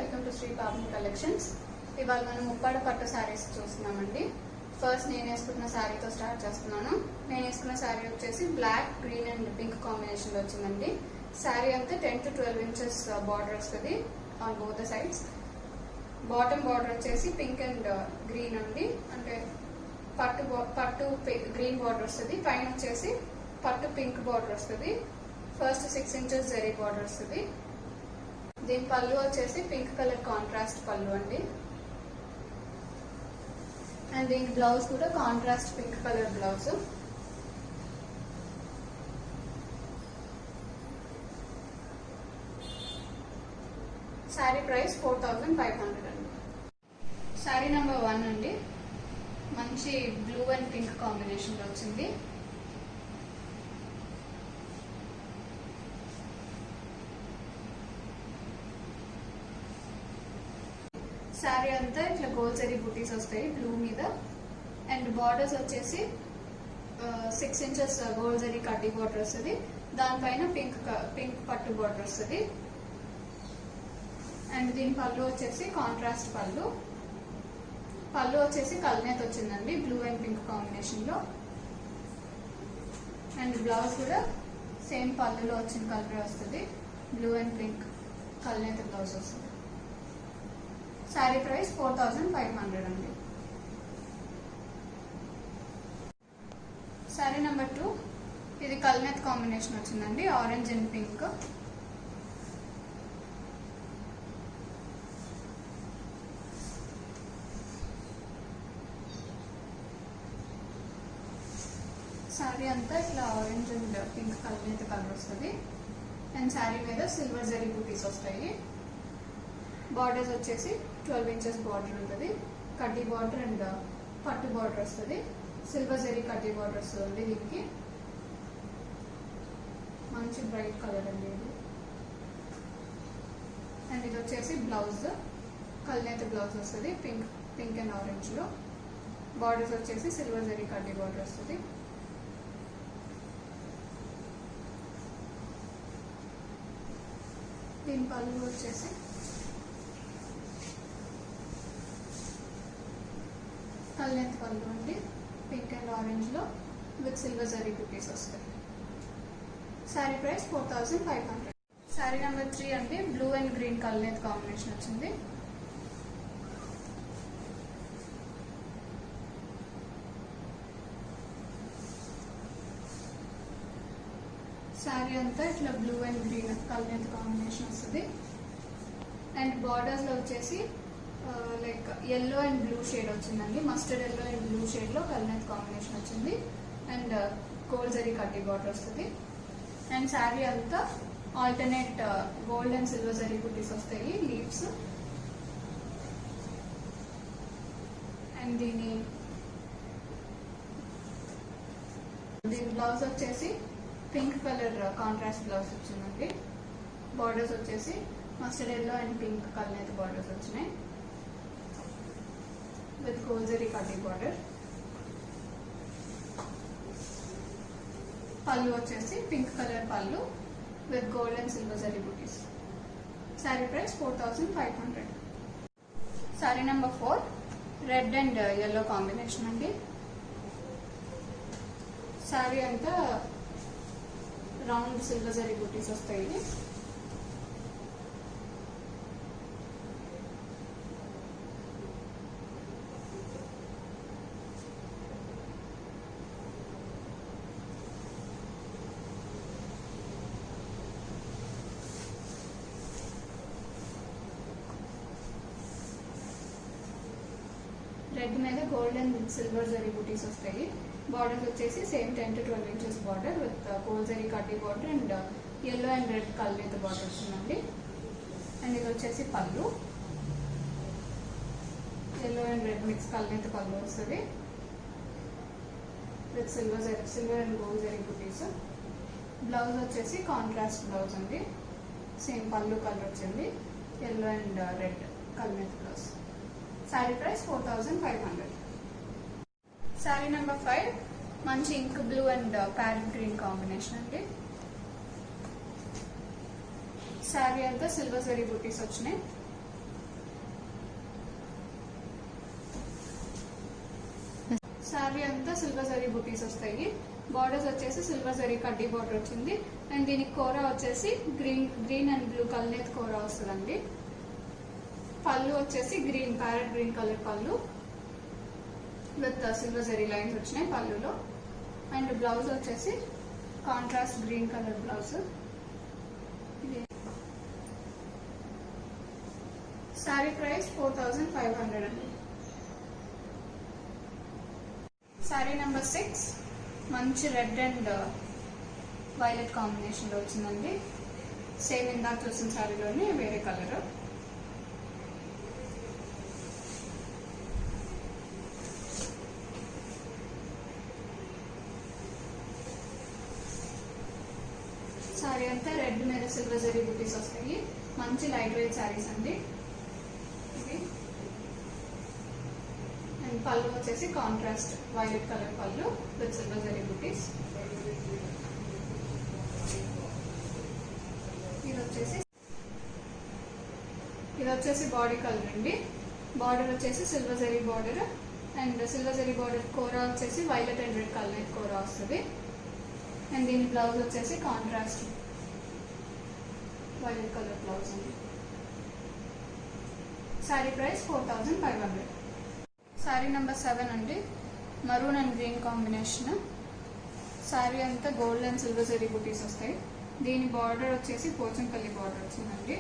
Welcome to Shri Pavani collections. ఇవాళ మనం ముప్పాడ పట్టు శారీస్ చూస్తున్నామండి. ఫస్ట్ నేను వేసుకున్న శారీతో స్టార్ట్ చేస్తున్నాను. నేను వేసుకున్న శారీ వచ్చేసి black, green and pink combination లో వచ్చిందండి. శారీ అంతా 10 to 12 ఇంచెస్ బార్డర్ వస్తుంది on both the sides. Bottom border వచ్చేసి పింక్ అండ్ గ్రీన్ అండి, అంటే పట్టు గ్రీన్ బార్డర్ వస్తుంది. పైన వచ్చేసి పట్టు పింక్ బార్డర్ వస్తుంది. ఫస్ట్ 6 ఇంచెస్ జరీ బార్డర్ వస్తుంది. దీని పళ్ళు వచ్చేసి పింక్ కలర్ కాంట్రాస్ట్ పళ్ళు అండి. అండ్ దీని బ్లౌజ్ కూడా contrast pink colour blouse. Sari price 4500 అండి. శారీ నెంబర్ 1 అండి. మంచి బ్లూ అండ్ పింక్ కాంబినేషన్ లో వచ్చింది. శారీ అంతా ఇట్లా గోల్డ్ జరీ బుటీస్ వస్తాయి బ్లూ మీద. అండ్ బార్డర్స్ వచ్చేసి 6 ఇంచెస్ గోల్డ్ జరీ కడ్డీ బార్డర్ వస్తుంది. దానిపైన పింక్ పట్టు బార్డర్ వస్తుంది. అండ్ దీని పళ్ళు వచ్చేసి కాంట్రాస్ట్ పళ్ళు వచ్చేసి కల్నేత్ వచ్చిందండి బ్లూ అండ్ పింక్ కాంబినేషన్ లో. అండ్ బ్లౌజ్ కూడా సేమ్ పళ్ళులో వచ్చిన కలర్ వస్తుంది, బ్లూ అండ్ పింక్ కల్నేత్ బ్లౌజ్ వస్తుంది. శారీ ప్రైస్ 4500 అండి. శారీ నెంబర్ 2, ఇది కల్నేత్ కాంబినేషన్ వచ్చిందండి, ఆరెంజ్ అండ్ పింక్. శారీ అంతా ఇట్లా ఆరెంజ్ అండ్ పింక్ కల్నేత్ కలర్ వస్తుంది. అండ్ శారీ మీద సిల్వర్ జరీ బూటీస్ వస్తాయి. బార్డర్స్ వచ్చేసి 12 ఇంచెస్ బార్డర్ ఉంటుంది. కడ్డీ బార్డర్ అండ్ పట్టు బార్డర్ వస్తుంది. సిల్వర్ జరీ కడ్డీ బార్డర్ వస్తుంది. దీనికి మంచి బ్రైట్ కలర్ అండి ఇది. అండ్ ఇది వచ్చేసి బ్లౌజ్, కల్నేత్ బ్లౌజ్ వస్తుంది పింక్ అండ్ ఆరెంజ్ లో. బార్డర్స్ వచ్చేసి సిల్వర్ జరీ కడ్డీ బార్డర్ వస్తుంది. దీని పళ్ళు వచ్చేసి కల్నేత్ పళ్ళు అండి, పింక్ అండ్ ఆరెంజ్ లో విత్ సిల్వర్ జరీ బుటీస్ వస్తాయి. శారీ ప్రైస్ 4500. శారీ నెంబర్ 3 అండి, బ్లూ అండ్ గ్రీన్ కల్నేత్ కాంబినేషన్ వచ్చింది. శారీ అంతా ఇట్లా బ్లూ అండ్ గ్రీన్ కల్నేత్ కాంబినేషన్ వస్తుంది. అండ్ బార్డర్స్ లో వచ్చేసి like yellow and blue shade వచ్చిందండి, mustard yellow and blue shade లో కల్నేత్ కాంబినేషన్ వచ్చింది. అండ్ గోల్డ్ జరీ కడ్డీ బార్డర్ వస్తుంది. అండ్ శారీ అంతా alternate gold and silver zari బుటీస్ వస్తాయి, లీవ్స్. అండ్ దీని బ్లౌజ్ వచ్చేసి పింక్ కలర్ కాంట్రాస్ట్ బ్లౌజ్ వచ్చిందండి. బార్డర్స్ వచ్చేసి మస్టర్డ్ ఎల్లో అండ్ పింక్ కల్నేత్ బార్డర్స్ వచ్చినాయి విత్ గోల్డ్ జరీ కడ్డీ బార్డర్. పళ్ళు వచ్చేసి పింక్ కలర్ పళ్ళు with gold and silver zari బుటీస్. Sari price 4500. Sari number 4, red and yellow combination అండి. శారీ అంతా రౌండ్ సిల్వర్ జరీ బుటీస్ వస్తాయి. రెడ్ మీద గోల్డ్ అండ్ సిల్వర్ జరీ బుటీస్ వస్తాయి. బార్డర్స్ వచ్చేసి same 10 to 12 inches border with gold zari కడ్డీ border and yellow and red కల్నేత్ బార్డర్ వస్తుందండి. అండ్ ఇది వచ్చేసి పళ్ళు, ఎల్లో అండ్ రెడ్ మిక్స్ కల్నేత్ పళ్ళు వస్తుంది with silver and gold zari బుటీస్. బ్లౌజ్ వచ్చేసి కాంట్రాస్ట్ బ్లౌజ్ అండి, సేమ్ పళ్ళు కలర్ వచ్చింది, ఎల్లో అండ్ రెడ్ కల్నేత్ blouse. Sari price 4500. Sari number 5, మంచి ink blue and parrot green combination అండి. శారీ అంతా సిల్వర్ జరీ బూటీస్ వచ్చినాయి. శారీ అంతా సిల్వర్ జరీ బుటీస్ వస్తాయి. బార్డర్స్ వచ్చేసి సిల్వర్ జరీ కడ్డీ బార్డర్ వచ్చింది. అండ్ దీనికి కోరా వచ్చేసి గ్రీన్ అండ్ బ్లూ కల్నేత్ కోరా వస్తుందండి. పళ్ళు వచ్చేసి ప్యారెట్ గ్రీన్ కలర్ పళ్ళు విత్ సిల్వర్ జరీ లైన్స్ వచ్చినాయి పళ్ళులో. అండ్ బ్లౌజ్ వచ్చేసి contrast green colour blouse. Sari price 4500 అండి. శారీ నెంబర్ 6 మంచి రెడ్ అండ్ వైలెట్ కాంబినేషన్ లో వచ్చిందండి. సేమ్ ఇందాక చూసిన శారీలోనే వేరే కలర్. శారీ అంతా రెడ్ మీద సిల్వర్ జరీ బుటీస్ వస్తాయి. మంచి లైట్ వెయిట్ శారీస్ అండి. అండ్ పళ్ళు వచ్చేసి కాంట్రాస్ట్ వైలెట్ కలర్ పళ్ళు విత్ సిల్వర్ జరీ బుటీస్. ఇది వచ్చేసి బాడీ కలర్ అండి. బార్డర్ వచ్చేసి silver zari border and silver zari border కోరా వచ్చేసి వైలెట్ అండ్ రెడ్ కలర్ కోరా వస్తుంది. అండ్ దీని బ్లౌజ్ వచ్చేసి కాంట్రాస్ట్ వైలెట్ కలర్ బ్లౌజ్ అండి. శారీ ప్రైస్ 4500. శారీ నెంబర్ 7 అండి. Maroon and green combination. Sari అంతా గోల్డ్ అండ్ సిల్వర్ జరీ బుటీస్ వస్తాయి. దీని బార్డర్ వచ్చేసి పోచంపల్లి బార్డర్ వచ్చిందండి.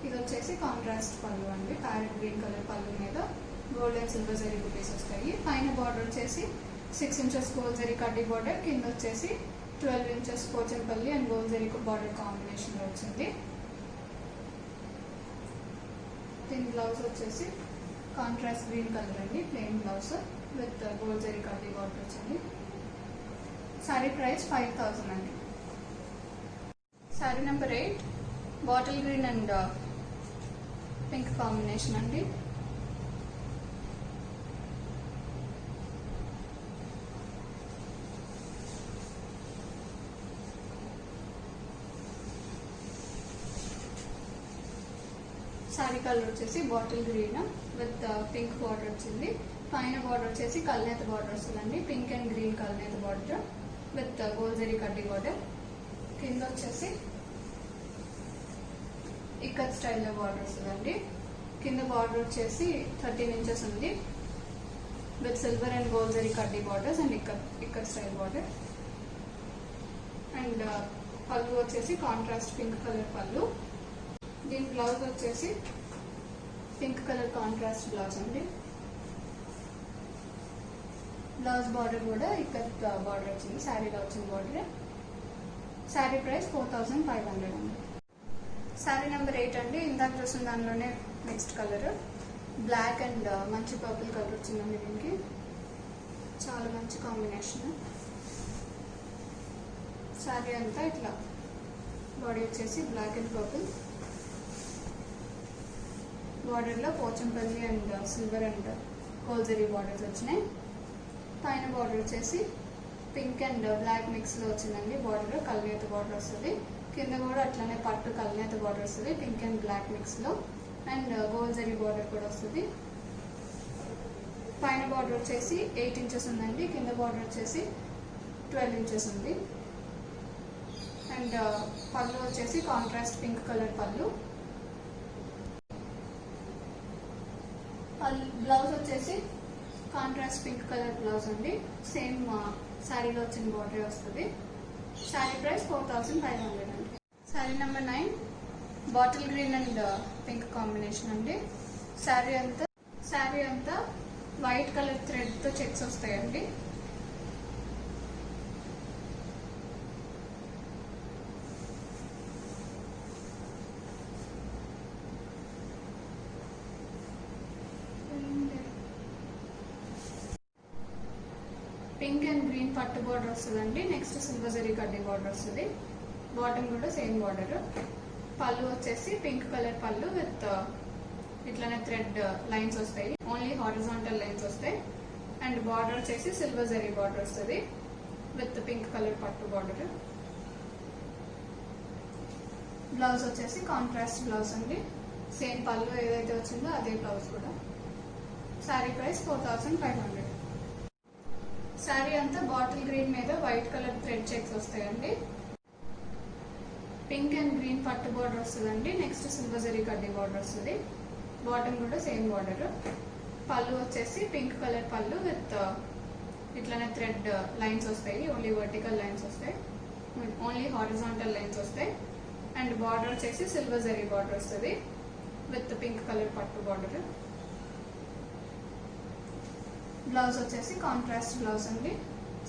ఇది వచ్చేసి కాంట్రాస్ట్ పళ్ళు అండి. ప్యారెట్ గ్రీన్ కలర్ పళ్ళు మీద గోల్డ్ అండ్ సిల్వర్ జరీ బుటీస్ వస్తాయి. పైన బార్డర్ వచ్చేసి 6 ఇంచెస్ గోల్డ్ జరీ కడ్డీ బార్డర్, కింద వచ్చేసి 12 inches Pochampally and gold zari border combination లో వచ్చింది. దీని బ్లౌజ్ వచ్చేసి కాంట్రాస్ట్ గ్రీన్ కలర్ అండి. Plain blouse with gold zari కడ్డీ బార్డర్ వచ్చింది. శారీ ప్రైస్ 5000 అండి. Sari number 8 bottle green and pink combination అండి. శారీ కలర్ వచ్చేసి bottle green with pink border వచ్చింది. పైన బార్డర్ వచ్చేసి కల్నేత బార్డర్ వస్తుందండి. పింక్ అండ్ గ్రీన్ కల్నేత బార్డర్ విత్ గోల్డ్ జరీ కడ్డీ బార్డర్. కింద వచ్చేసి ఇక్కత్ స్టైల్లో బార్డర్ వస్తుందండి. కింద బార్డర్ వచ్చేసి 13 ఇంచెస్ ఉంది with silver and gold zari కడ్డీ borders and ikat style border. And పళ్ళు వచ్చేసి కాంట్రాస్ట్ పింక్ కలర్ పళ్ళు. దీని బ్లౌజ్ వచ్చేసి పింక్ కలర్ కాంట్రాస్ట్ బ్లౌజ్ అండి. బ్లౌజ్ బార్డర్ కూడా ఇక్కత్ బార్డర్ వచ్చింది. శారీలో వచ్చిన బార్డర్. శారీ ప్రైస్ 4500 అండి. శారీ నెంబర్ 8 అండి. ఇందాక చూసిన దానిలోనే నెక్స్ట్ కలర్ బ్లాక్ అండ్ మంచి పర్పుల్ కలర్ వచ్చిందండి. దీనికి చాలా మంచి కాంబినేషన్. శారీ అంతా ఇట్లా బాడీ వచ్చేసి బ్లాక్ అండ్ పర్పుల్. బార్డర్లో Pochampally and silver and gold zari borders వచ్చినాయి. పైన బార్డర్ వచ్చేసి పింక్ అండ్ బ్లాక్ మిక్స్లో వచ్చిందండి. బార్డర్ కల్నేత బార్డర్ వస్తుంది. కింద కూడా అట్లనే పట్టు కల్నేత బార్డర్ వస్తుంది పింక్ అండ్ బ్లాక్ మిక్స్లో. అండ్ గోల్డ్ జరీ బార్డర్ కూడా వస్తుంది. పైన బార్డర్ వచ్చేసి 8 ఇంచెస్ ఉందండి. కింద బార్డర్ వచ్చేసి 12 ఇంచెస్ ఉంది. అండ్ పళ్ళు వచ్చేసి కాంట్రాస్ట్ పింక్ కలర్ పళ్ళు. బ్లౌజ్ వచ్చేసి కాంట్రాస్ట్ పింక్ కలర్ బ్లౌజ్ అండి. సేమ్ శారీలో వచ్చిన బార్డర్ వస్తుంది. శారీ ప్రైస్ 4500 అండి. Sari number 9 bottle green and pink combination అండి. శారీ అంతా వైట్ కలర్ థ్రెడ్తో చెక్స్ వస్తాయండి. పింక్ అండ్ గ్రీన్ పట్టు బార్డర్ వస్తుందండి. నెక్స్ట్ సిల్వర్ జరీ కడ్డీ బార్డర్ వస్తుంది. బాటమ్ కూడా సేమ్ బార్డర్. పళ్ళు వచ్చేసి పింక్ కలర్ పళ్ళు విత్ ఇట్లానే థ్రెడ్ లైన్స్ వస్తాయి. ఓన్లీ హారిజాంటల్ లైన్స్ వస్తాయి. అండ్ బార్డర్ వచ్చేసి సిల్వర్ జరీ బార్డర్ వస్తుంది విత్ పింక్ కలర్ పట్టు బార్డర్. బ్లౌజ్ వచ్చేసి కాంట్రాస్ట్ బ్లౌజ్ అండి. సేమ్ పళ్ళు ఏదైతే వచ్చిందో అదే బ్లౌజ్ కూడా. శారీ ప్రైస్ 4500. శారీ అంతా బాటిల్ గ్రీన్ మీద వైట్ కలర్ థ్రెడ్ చెక్స్ వస్తాయండి. పింక్ అండ్ గ్రీన్ పట్టు బార్డర్ వస్తుందండి. నెక్స్ట్ సిల్వర్ జరీ కడ్డీ బార్డర్ వస్తుంది. బాటమ్ కూడా సేమ్ బార్డర్. పళ్ళు వచ్చేసి పింక్ కలర్ పళ్ళు విత్ ఇట్లానే థ్రెడ్ లైన్స్ వస్తాయి. ఓన్లీ వర్టికల్ లైన్స్ వస్తాయి, ఓన్లీ హారిజాంటల్ లైన్స్ వస్తాయి. అండ్ బార్డర్ వచ్చేసి సిల్వర్ జరీ బార్డర్ వస్తుంది విత్ పింక్ కలర్ పట్టు బార్డర్. బ్లౌజ్ వచ్చేసి కాంట్రాస్ట్ బ్లౌజ్ అండి.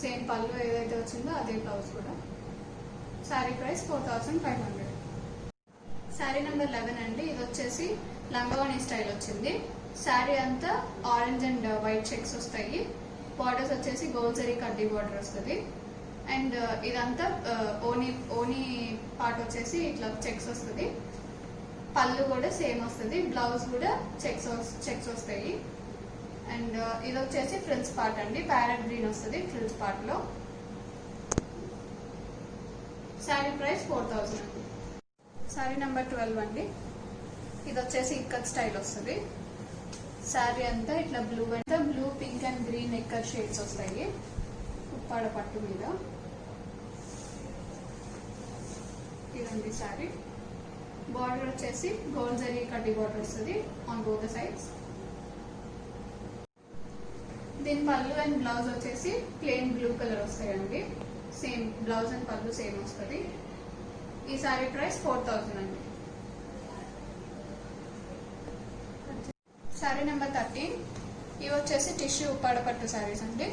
సేమ్ పళ్ళు ఏదైతే వచ్చిందో అదే బ్లౌజ్ కూడా. శారీ ప్రైస్ 4500. శారీ నెంబర్ 11 అండి. ఇది వచ్చేసి లంగావణి స్టైల్ వచ్చింది. శారీ అంతా ఆరెంజ్ అండ్ వైట్ చెక్స్ వస్తాయి. బార్డర్స్ వచ్చేసి గోల్డ్ జరీ కడ్డీ బార్డర్ వస్తుంది. అండ్ ఇదంతా ఓనీ పార్ట్ వచ్చేసి ఇట్లా చెక్స్ వస్తుంది. పళ్ళు కూడా సేమ్ వస్తుంది. బ్లౌజ్ కూడా చెక్స్ వస్తాయి. అండ్ ఇది వచ్చేసి ఫ్రిల్స్ పార్ట్ అండి. ప్యారెట్ గ్రీన్ వస్తుంది ఫ్రిల్స్ పార్ట్ లో. శారీ ప్రైస్ 4000 అండి. శారీ నెంబర్ 12 అండి. ఇది వచ్చేసి ఇక్కత్ స్టైల్ వస్తుంది. శారీ అంతా ఇట్లా blue pink and green ikat shades వస్తాయి ఉప్పాడ పట్టు మీద. ఇదండి శారీ. బార్డర్ వచ్చేసి గోల్డ్ జరీ కడ్డీ బార్డర్ వస్తుంది ఆన్ బోత్ ద సైడ్స్. దీని పళ్ళు అండ్ బ్లౌజ్ వచ్చేసి ప్లెయిన్ బ్లూ కలర్ వస్తాయండి. సేమ్ బ్లౌజ్ అండ్ పళ్ళు సేమ్ వస్తుంది. ఈ శారీ ప్రైస్ 4000 అండి. శారీ నెంబర్ 13. ఇవి వచ్చేసి టిష్యూ ఉప్పాడ పట్టు శారీస్ అండి.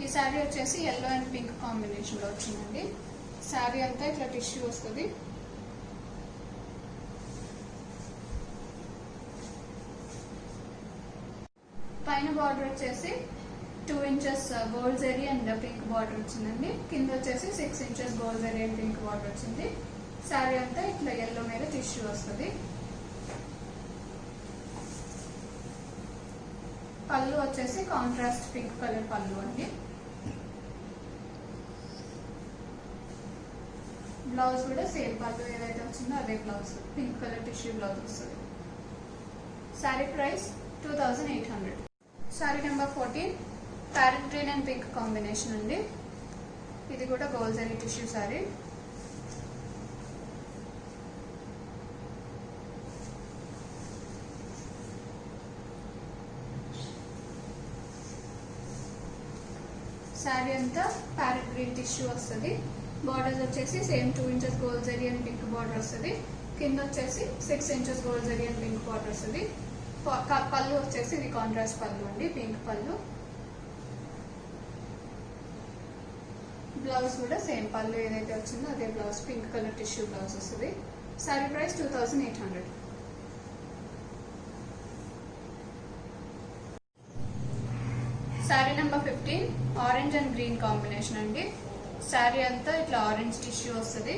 ఈ శారీ వచ్చేసి ఎల్లో అండ్ పింక్ కాంబినేషన్ లో వచ్చిందండి. శారీ అంతా ఇట్లా టిష్యూ వస్తుంది. పైన బార్డర్ వచ్చేసి 2 inches gold zari and pink border వచ్చిందండి. కింద వచ్చేసి 6 inches gold zari and pink border వచ్చింది. శారీ అంతా ఇట్లా ఎల్లో మీద టిష్యూ వస్తుంది. పళ్ళు వచ్చేసి కాంట్రాస్ట్ పింక్ కలర్ పళ్ళు అండి. బ్లౌజ్ కూడా సేమ్ పళ్ళు ఏదైతే వచ్చిందో అదే blouse pink colour tissue blouse వస్తుంది. Sari price 2800. Sari number 14. Parrot green and pink combination అండి. ఇది కూడా గోల్డ్ జరీ టిష్యూ శారీ. శారీ అంతా ప్యారెట్ గ్రీన్ టిష్యూ వస్తుంది. బార్డర్స్ వచ్చేసి same 2 inches gold zari and pink border వస్తుంది. కింద వచ్చేసి 6 inches gold zari and pink border వస్తుంది. పళ్ళు వచ్చేసి ఇది కాంట్రాస్ట్ పళ్ళు అండి, పింక్ పళ్ళు. బ్లౌజ్ కూడా సేమ్ పళ్ళు ఏదైతే వచ్చిందో అదే blouse pink colour tissue blouse వస్తుంది. Sari price 2800. Sari number 15. Orange and green combination అండి. శారీ అంతా ఇట్లా ఆరెంజ్ టిష్యూ వస్తుంది.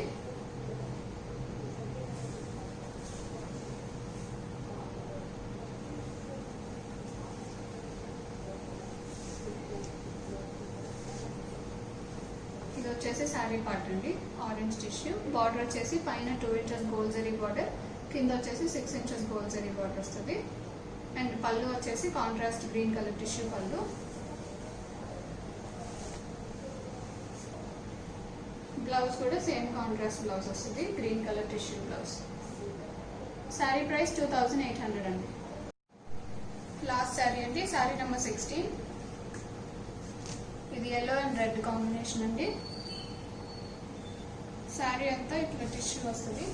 ఇది వచ్చేసి శారీ పార్ట్ అండి, ఆరెంజ్ టిష్యూ. బార్డర్ వచ్చేసి పైన 2 ఇంచెస్ గోల్డ్ జరీ బార్డర్, కింద వచ్చేసి 6 ఇంచెస్ గోల్డ్ జరీ బార్డర్ వస్తుంది. అండ్ పళ్ళు వచ్చేసి కాంట్రాస్ట్ గ్రీన్ కలర్ టిష్యూ పళ్ళు. బ్లౌజ్ కూడా సేమ్ కాంట్రాస్ట్ బ్లౌజ్ వస్తుంది, green colour tissue blouse. Sari price 2800 అండి. లాస్ట్ శారీ అండి, శారీ నెంబర్ 16. ఇది ఎల్లో అండ్ రెడ్ కాంబినేషన్ అండి. శారీ అంతా ఇట్లా టిష్యూ వస్తుంది.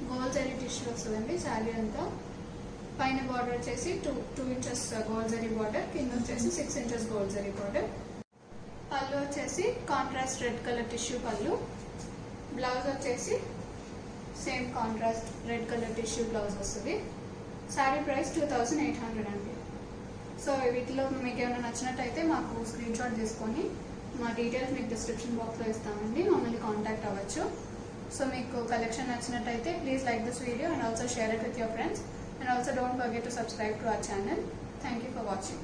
గోల్డ్ జరీ టిష్యూ వస్తుందండి శారీ అంతా. పైన బార్డర్ వచ్చేసి 2 ఇంచెస్ గోల్డ్ జరీ బార్డర్, కింద వచ్చేసి 6 ఇంచెస్ గోల్డ్ జరీ బార్డర్. పళ్ళు వచ్చేసి కాంట్రాస్ట్ రెడ్ కలర్ టిష్యూ పళ్ళు. బ్లౌజ్ వచ్చేసి same contrast red colour tissue blouse వస్తుంది. శారీ ప్రైస్ 2800 అండి. సో వీటిలో మీకు ఏమైనా నచ్చినట్టయితే మాకు స్క్రీన్ షాట్ తీసుకొని మా డీటెయిల్స్ మీకు డిస్క్రిప్షన్ బాక్స్లో ఇస్తామండి, మమ్మల్ని కాంటాక్ట్ అవ్వచ్చు. సో మీకు కలెక్షన్ నచ్చినట్టయితే please like this video and also share it with your friends and also don't forget to subscribe to our channel. Thank you for watching.